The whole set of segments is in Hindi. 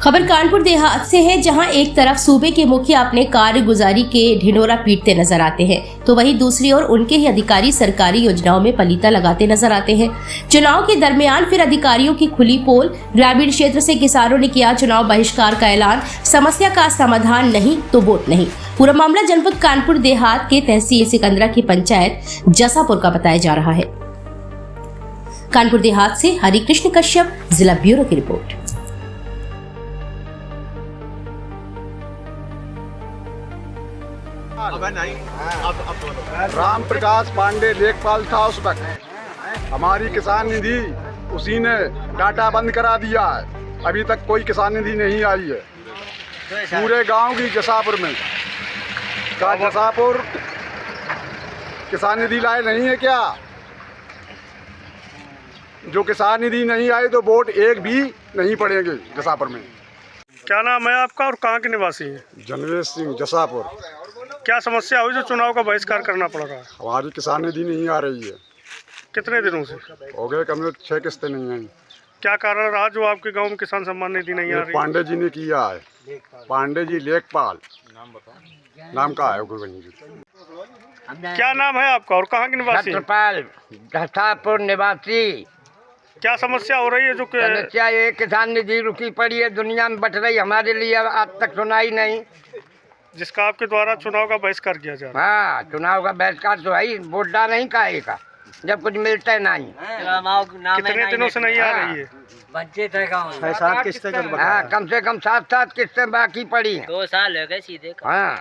खबर कानपुर देहात से है, जहां एक तरफ सूबे के मुखिया अपने कार्यगुजारी के ढिंढोरा पीटते नजर आते हैं, तो वहीं दूसरी ओर उनके ही अधिकारी सरकारी योजनाओं में पलीता लगाते नजर आते हैं। चुनाव के दरमियान फिर अधिकारियों की खुली पोल। ग्रामीण क्षेत्र से किसानों ने किया चुनाव बहिष्कार का ऐलान। समस्या का समाधान नहीं तो वोट नहीं। पूरा मामला जनपद कानपुर देहात के तहसील सिकंदरा की पंचायत जसापुर का बताया जा रहा है। कानपुर देहात से हरिकृष्ण कश्यप, जिला ब्यूरो की रिपोर्ट। राम प्रकाश पांडे लेखपाल था उस वक्त। हमारी किसान निधि उसी ने डाटा बंद करा दिया है। अभी तक कोई किसान निधि नहीं आई है पूरे गांव की। जसापुर में का जसापुर किसान निधि लाए नहीं है क्या? जो किसान निधि नहीं आई तो वोट एक भी नहीं पड़ेंगे जसापुर में। क्या नाम है आपका और कहाँ के निवासी हैं? जनवेश सिंह, जसापुर। क्या समस्या हुई जो चुनाव का बहिष्कार करना पड़ रहा है? हमारी किसान निधि नहीं आ रही है। कितने दिनों से हो गए कम से 6 किस्तें नहीं आई। क्या कारण रहा जो आपके गांव में किसान सम्मान निधि नहीं आ रही? पांडे जी ने किया है। पांडे जी लेखपाल नाम का है कोई जी। क्या नाम है आपका और कहाँ के निवासी हैं? छत्रपाल, जसापुर निवासी। क्या समस्या हो रही है जो समस्या ये किसान निधि रुकी पड़ी है, दुनिया में बट रही, हमारे लिए आज तक सुनाई नहीं। जिसका आपके द्वारा चुनाव का बहिष्कार किया जा रहा है? हाँ, चुनाव का बहिष्कार तो है, वोट डाल नहीं का जब कुछ मिलता है नहीं। कितने दिनों से नहीं आ रही है? बच्चे थे गाँव 6-7 किस्तें हाँ, कम से कम 7 किस्तें बाकी पड़ी हैं। 2 साल हो गए सीधे। हाँ,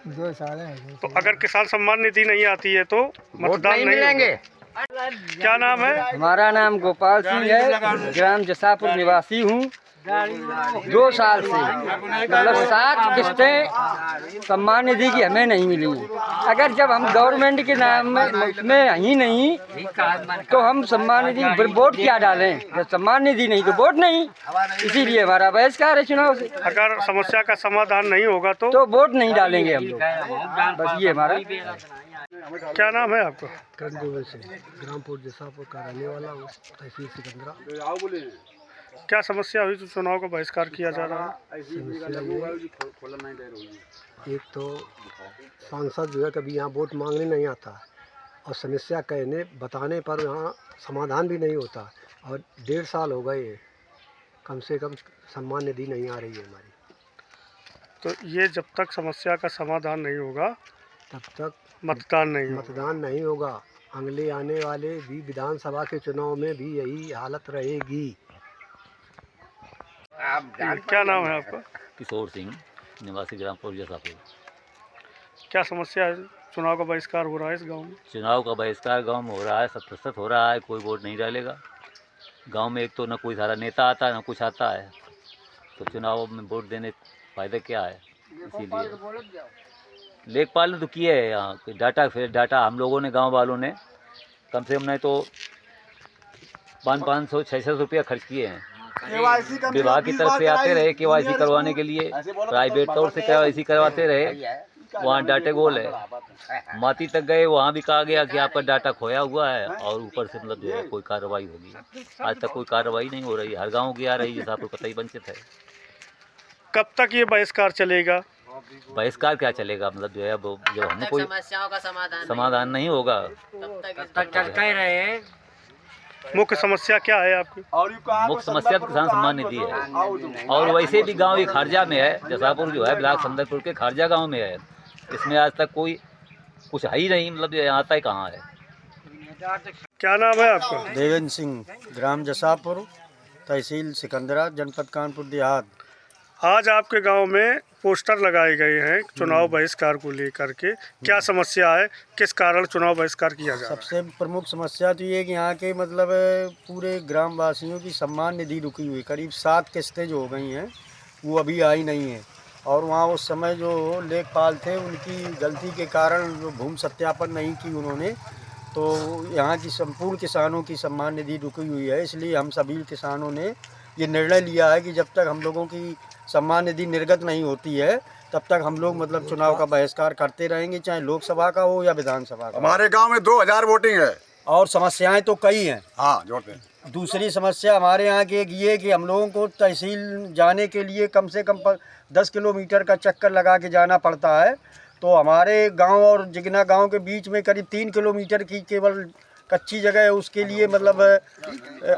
2 साल है। तो अगर किसान सम्मान निधि नहीं आती है तो वोट मतदान नहीं नहीं मिलेंगे। होगा। क्या नाम है? हमारा नाम गोपाल सिंह है, ग्राम जसापुर निवासी हूँ। 2 साल से मतलब 7 किस्तें सम्मान निधि की हमें नहीं मिली। अगर जब हम गवर्नमेंट के नाम में ही नहीं तो हम सम्मान निधि वोट क्या डालें? जब सम्मान निधि नहीं तो वोट नहीं, इसीलिए हमारा बहिष्कार है चुनाव से। अगर समस्या का समाधान नहीं होगा तो वोट नहीं डालेंगे हम लोग, बस ये हमारा। क्या नाम है आपका? ग्रामपुर जसापुर का रहने वाला हूँ, तहसील सिकंदरा। क्या समस्या हुई जो चुनाव का बहिष्कार किया जा रहा है? एक तो सांसद जो है कभी यहाँ वोट मांगने नहीं आता और समस्या कहने बताने पर यहाँ समाधान भी नहीं होता। और 1.5 साल हो गए कम से कम सम्मान निधि नहीं आ रही है हमारी। तो ये जब तक समस्या का समाधान नहीं होगा तब तक मतदान नहीं होगा। अगले आने वाले भी विधानसभा के चुनाव में भी यही हालत रहेगी। क्या नाम है आपका? किशोर सिंह, निवासी ग्रामपुर जसापुर। क्या समस्या है? चुनाव का बहिष्कार हो रहा है इस गांव में? चुनाव का बहिष्कार गांव में हो रहा है, 100% हो रहा है। कोई वोट नहीं डालेगा गांव में। एक तो न कोई सारा नेता आता है न कुछ आता है, तो चुनाव में वोट देने फायदा क्या है? इसीलिए लेखपाल ने तो किया है यहाँ डाटा हम लोगों ने, गाँव वालों ने कम से कम नहीं तो 500-600 रुपया खर्च किए हैं। विभाग की तरफ से आते रहे KYC करवाने के लिए, प्राइवेट तौर से KYC करवाते रहे। वहाँ डाटे गोल है, माती तक गए, वहाँ भी कहा गया कि आपका डाटा खोया हुआ है और ऊपर से मतलब जो है कोई कार्रवाई होगी। आज तक कोई कार्रवाई नहीं हो रही। हर गाँव की आ रही है, जैसा आपको कतई वंचित है। कब तक ये बहिष्कार चलेगा? बहिष्कार क्या चलेगा? मतलब जो है जब हमें कोई समस्याओं का समाधान नहीं होगा तब तक चलते ही रहे। मुख्य समस्या क्या है आपकी? मुख्य समस्या तो किसान सम्मान निधि है। और वैसे भी गांव ये खारजा में है, जसापुर जो है ब्लॉक संदरपुर के खारजा गांव में है। इसमें आज तक कोई कुछ है ही नहीं, मतलब ये आता है कहाँ है। क्या नाम है आपका? देवेंद्र सिंह, ग्राम जसापुर, तहसील सिकंदरा, जनपद कानपुर देहात। आज आपके गांव में पोस्टर लगाए गए हैं चुनाव बहिष्कार को लेकर के। क्या समस्या है? किस कारण चुनाव बहिष्कार किया जा रहा है? सबसे प्रमुख समस्या तो ये कि यहाँ के मतलब पूरे ग्रामवासियों की सम्मान निधि रुकी हुई। करीब 7 किस्तें जो हो गई हैं वो अभी आई नहीं हैं। और वहाँ उस समय जो लेखपाल थे उनकी गलती के कारण जो भूमि सत्यापन नहीं की उन्होंने, तो यहाँ की संपूर्ण किसानों की सम्मान निधि रुकी हुई है। इसलिए हम सभी किसानों ने ये निर्णय लिया है कि जब तक हम लोगों की सम्मान निधि निर्गत नहीं होती है तब तक हम लोग मतलब चुनाव का बहिष्कार करते रहेंगे, चाहे लोकसभा का हो या विधानसभा का। हमारे गांव में 2000 वोटिंग है और समस्याएं तो कई हैं। हाँ, जोड़ते हैं। दूसरी समस्या हमारे यहाँ की एक ये कि हम लोगों को तहसील जाने के लिए कम से कम 10 किलोमीटर का चक्कर लगा के जाना पड़ता है। तो हमारे गांव और जिगना गांव के बीच में करीब 3 किलोमीटर की केवल कच्ची जगह है। उसके लिए मतलब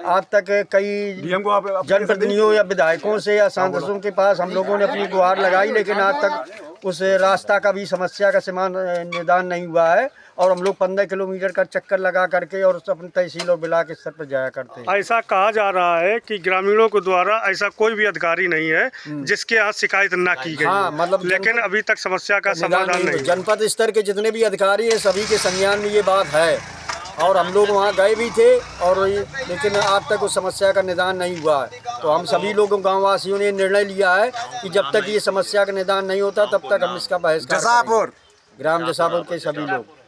आज तक कई जनप्रतिनिधियों या विधायकों से या सांसदों के पास हम लोगों ने अपनी गुहार लगाई, लेकिन आज तक उस रास्ता का भी समस्या का निदान नहीं हुआ है। और हम लोग 15 किलोमीटर का चक्कर लगा करके और अपनी तहसील और ब्लॉक स्तर पर जाया करते हैं। ऐसा कहा जा रहा है कि ग्रामीणों के द्वारा ऐसा कोई भी अधिकारी नहीं है जिसके यहाँ शिकायत ना की गई। हाँ, मतलब लेकिन अभी तक समस्या का समाधान नहीं। जनपद स्तर के जितने भी अधिकारी हैं सभी के संज्ञान में ये बात है और हम लोग वहाँ गए भी थे और लेकिन आज तक उस समस्या का निदान नहीं हुआ है। तो हम सभी लोगों गाँव वासियों ने निर्णय लिया है कि जब तक ये समस्या का निदान नहीं होता तब तक हम इसका बहिष्कार करेंगे। ग्राम जसापुर के सभी लोग।